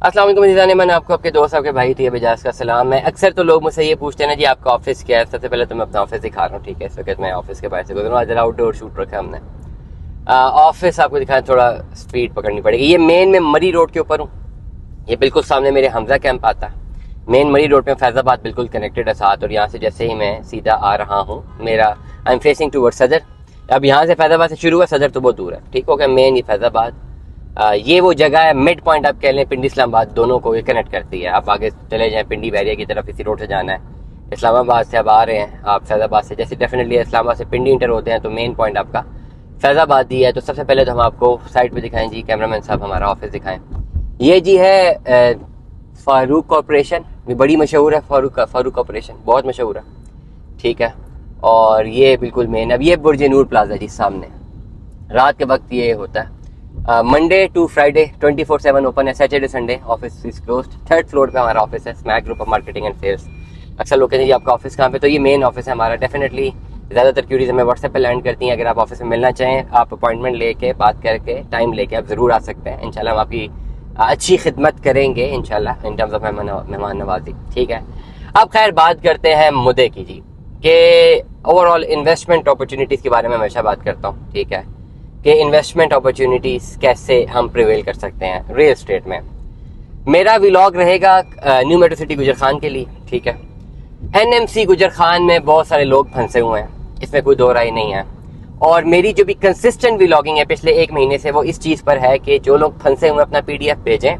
अस्सलाम वालेकुम अज़ीज़ान, मैंने आपको आपके दोस्त आपके भाई थी एजाज का सलाम। मैं अक्सर तो लोग मुझसे ये पूछते हैं ना जी आपका ऑफिस क्या है। सबसे पहले तो मैं अपना ऑफिस दिखा रहा हूँ, ठीक है। इस वक्त मैं ऑफिस के बाहर से गुजर रहा हूँ। आज आउटडोर शूट रखा है हमने। ऑफिस आपको दिखाया, थोड़ा स्पीड पकड़नी पड़ेगी। ये मेन में मरी रोड के ऊपर हूँ। ये बिल्कुल सामने मेरे हमजा कैंप आता है। मेन मरी रोड में फैज़ाबाद बिल्कुल कनेक्टेड है साथ। और यहाँ से जैसे ही मैं सीधा आ रहा हूँ, मेरा आई एम फेसिंग टूवर्ड सदर। अब यहाँ से फैज़ाबाद से शुरू हुआ, सदर तो बहुत दूर है, ठीक हो गया। मेन ये फैज़ाबाद ये वो जगह है, मिड पॉइंट आप कह लें, पिंडी इस्लामाबाद दोनों को ये कनेक्ट करती है। आप आगे चले जाएं पिंडी बैरिया की तरफ, इसी रोड से जाना है। इस्लामाबाद से आप आ रहे हैं, आप फैज़ाबाद से जैसे डेफिनेटली इस्लामाबाद से पिंडी इंटर होते हैं तो मेन पॉइंट आपका फैज़ाबाद ही है। तो सबसे पहले तो हम आपको साइड पे दिखाएं जी, कैमरामैन साहब हमारा ऑफिस दिखाएं। ये जी है फारूक कॉरपोरेशन, बड़ी मशहूर है। फारूक कॉरपोरेशन बहुत मशहूर है, ठीक है। और ये बिल्कुल मेन, अब ये बुर्ज नूर प्लाजा जी सामने। रात के वक्त ये होता है, मंडे टू फ्राइडे 24/7 ओपन है। Saturday Sunday office is closed. 3rd floor पे हमारा ऑफिस है, Smack group of marketing and sales. अक्सर लोग कहते हैं जी आपका ऑफिस कहाँ पे, तो ये मेन ऑफिस है हमारा। डेफिनेटली ज़्यादातर क्यूरीज हमें व्हाट्सएप पे लैंड करती हैं। अगर आप ऑफिस में मिलना चाहें, आप अपॉइंटमेंट लेके बात करके टाइम लेके आप ज़रूर आ सकते हैं। इंशाल्लाह हम आपकी अच्छी खिदमत करेंगे इंशाल्लाह इन टर्म्स ऑफ मेहमान नवाजी, ठीक है। अब खैर बात करते हैं मुद्दे की जी, कि ओवरऑल इन्वेस्टमेंट अपॉर्चुनिटीज़ के बारे में हमेशा बात करता हूँ, ठीक है, कि इन्वेस्टमेंट अपॉर्चुनिटीज़ कैसे हम प्रिवेल कर सकते हैं रियल एस्टेट में। मेरा व्लॉग रहेगा न्यू मेट्रो सिटी गुजर खान के लिए, ठीक है। एनएमसी गुजर खान में बहुत सारे लोग फंसे हुए हैं, इसमें कोई दो राय नहीं है। और मेरी जो भी कंसिस्टेंट व्लॉगिंग है पिछले 1 महीने से, वो इस चीज़ पर है कि जो लोग फंसे हुए अपना PDF भेजें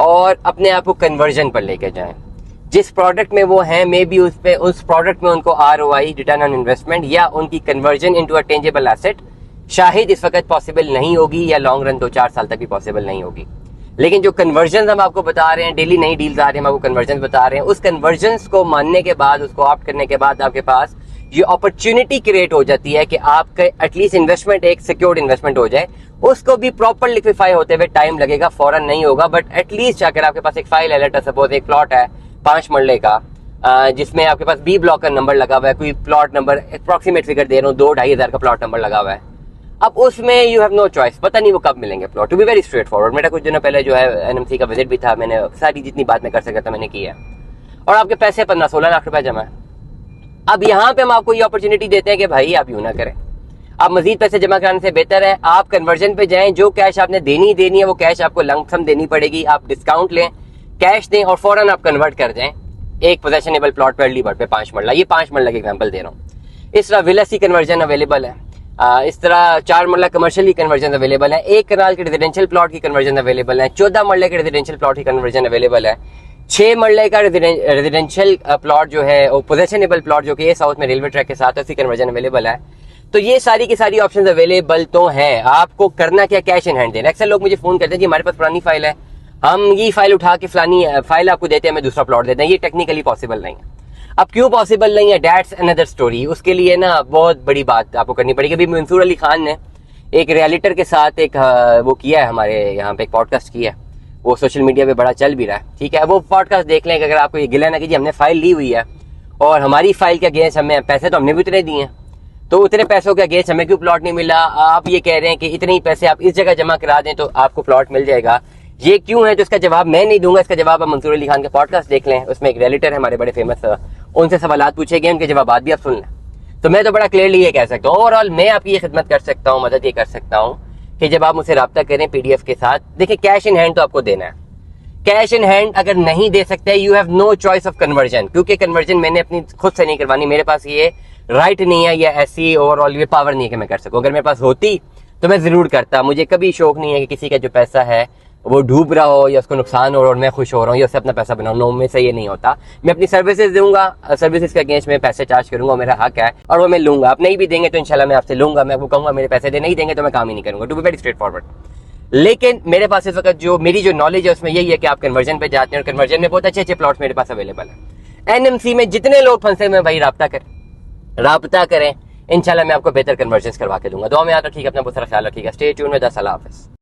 और अपने आप को कन्वर्जन पर लेके जाएं। जिस प्रोडक्ट में वो हैं, मे बी उस प्रोडक्ट में उनको ROI रिटर्न ऑन इन्वेस्टमेंट या उनकी conversion into a tangible asset शायद इस वक्त पॉसिबल नहीं होगी, या लॉन्ग रन 2-4 साल तक भी पॉसिबल नहीं होगी। लेकिन जो कन्वर्जन हम आपको बता रहे हैं, डेली नई डील्स आ रही हैं, हम आपको कन्वर्जन बता रहे हैं। उस कन्वर्जन को मानने के बाद, उसको ऑप्ट करने के बाद आपके पास ये अपॉर्चुनिटी क्रिएट हो जाती है कि आपका एटलीस्ट इन्वेस्टमेंट एक सिक्योर्ड इन्वेस्टमेंट हो जाए। उसको भी प्रॉपर लिक्विफाई होते हुए टाइम लगेगा, फौरन नहीं होगा, बट एटलीस्ट अगर आपके पास एक फाइल है, लेटर सपोज एक प्लॉट है 5 मरले का, जिसमें आपके पास B ब्लॉक का नंबर लगा हुआ है, कोई प्लॉट नंबर अप्रॉक्सीमेट फिगर दे रहा हूँ, 2-2.5 हज़ार का प्लॉट नंबर लगा हुआ है। अब उसमें यू हैव नो चॉइस, पता नहीं वो कब मिलेंगे plot. To be very straightforward, मेरा कुछ दिनों पहले जो है NMC का विजिट भी था, मैंने सारी जितनी बात मैं कर सकता था मैंने की है। और आपके पैसे 15-16 लाख रुपए जमा है। अब यहाँ पे हम आपको ये अपॉर्चुनिटी देते हैं कि भाई आप यूं ना करें, आप मजीद पैसे जमा कराने से बेहतर है आप कन्वर्जन पे जाएं। जो कैश आपने देनी है वो कैश आपको लमसम देनी पड़ेगी। आप डिस्काउंट लें, कैश दें और फौरन आप कन्वर्ट कर दें एक पोजेशनेबल प्लॉट पे अर्ली बर्ड पे 5 मरला। ये 5 मरला का एग्जाम्पल दे रहा हूँ। इस तरह विला सी कन्वर्जन अवेलेबल है, इस तरह 4 मरला कमर्शियल की कन्वर्जन अवेलेबल है, 1 कनाल के रेजिडेंशियल प्लॉट की कन्वर्जन अवेलेबल है, 14 मरले के रेजिडेंशियल प्लॉट की कन्वर्जन अवेलेबल है, 6 मरले का रेजिडेंशियल प्लॉट जो है वो पोजेशनेबल प्लॉट जो कि साउथ में रेलवे ट्रैक के साथ उसकी कन्वर्जन अवेलेबल है। तो ये सारी की सारी ऑप्शंस अवेलेबल तो हैं। आपको करना क्या, कैश इन हैंड देना। अक्सर लोग मुझे फोन करते हैं जी हमारे पास पुरानी फाइल है, हम ये फाइल उठा के फलानी फाइल आपको देते हैं, हमें दूसरा प्लॉट देते हैं। ये टेक्निकली पॉसिबल नहीं है। अब क्यों पॉसिबल नहीं है, दैट्स अनदर स्टोरी। उसके लिए ना बहुत बड़ी बात आपको करनी पड़ेगी। अभी मंसूर अली खान ने एक रियलिटर के साथ एक वो किया है, हमारे यहाँ पे एक पॉडकास्ट किया है, वो सोशल मीडिया पे बड़ा चल भी रहा है, ठीक है। वो पॉडकास्ट देख लें। अगर आपको ये गिला ना कीजिए, हमने फाइल ली हुई है और हमारी फाइल के अगेंस्ट हमें पैसे तो हमने भी उतने दिए हैं, तो उतने पैसों के अगेंस्ट हमें क्यों प्लॉट नहीं मिला। आप ये कह रहे हैं कि इतने ही पैसे आप इस जगह जमा करा दें तो आपको प्लॉट मिल जाएगा, ये क्यों है? तो इसका जवाब मैं नहीं दूंगा, इसका जवाब आप मंसूर अली खान का पॉडकास्ट देख लें। उसमें एक रियलिटर है हमारे बड़े फेमस, उनसे सवालात पूछे गए, उनके जवाब भी आप सुन लें। तो मैं तो बड़ा क्लियरली ये कह सकता हूँ, ओवरऑल मैं आपकी ये खिदमत कर सकता हूँ, मदद ये कर सकता हूँ कि जब आप मुझसे रब्ता करें PDF के साथ, देखिए कैश इन हैंड तो आपको देना है। कैश इन हैंड अगर नहीं दे सकते, you have no choice of conversion, क्योंकि कन्वर्जन मैंने अपनी खुद से नहीं करवानी, मेरे पास ये राइट नहीं है या ऐसी ओवरऑल ये पावर नहीं है कि मैं कर सकूं। अगर मेरे पास होती तो मैं जरूर करता। मुझे कभी शौक नहीं है कि किसी का जो पैसा है वो डूब रहा हो या उसको नुकसान हो रहा हो और मैं खुश हो रहा हूँ या उससे अपना पैसा बनाऊँ। नो, में से ये नहीं होता। मैं अपनी सर्विसेज दूंगा, सर्विसेज के अगेंस्ट में पैसे चार्ज करूंगा, मेरा हक है और वो मैं लूंगा। आप नहीं भी देंगे तो इंशाल्लाह मैं आपसे लूंगा, मैं आपको कहूंगा मेरे पैसे दे, नहीं देंगे तो मैं काम ही नहीं करूंगा। To be very straightforward. लेकिन मेरे पास इस वक्त जो मेरी जो नॉलेज है उसमें यही है कि आप कन्वर्जन पे जाते हैं और कन्वर्जन में बहुत अच्छे अच्छे प्लॉट्स मेरे पास अवेलेबल है। NMC में जितने लोग फंसे हुए भाई राब्ता करें, इंशाल्लाह मैं आपको बेहतर कन्वर्जन करवा के दूंगा। दुआ में याद रखिएगा, अपना बहुत सारा ख्याल रखिएगा। स्टे ट्यून में 10 अल्लाह हाफिज़।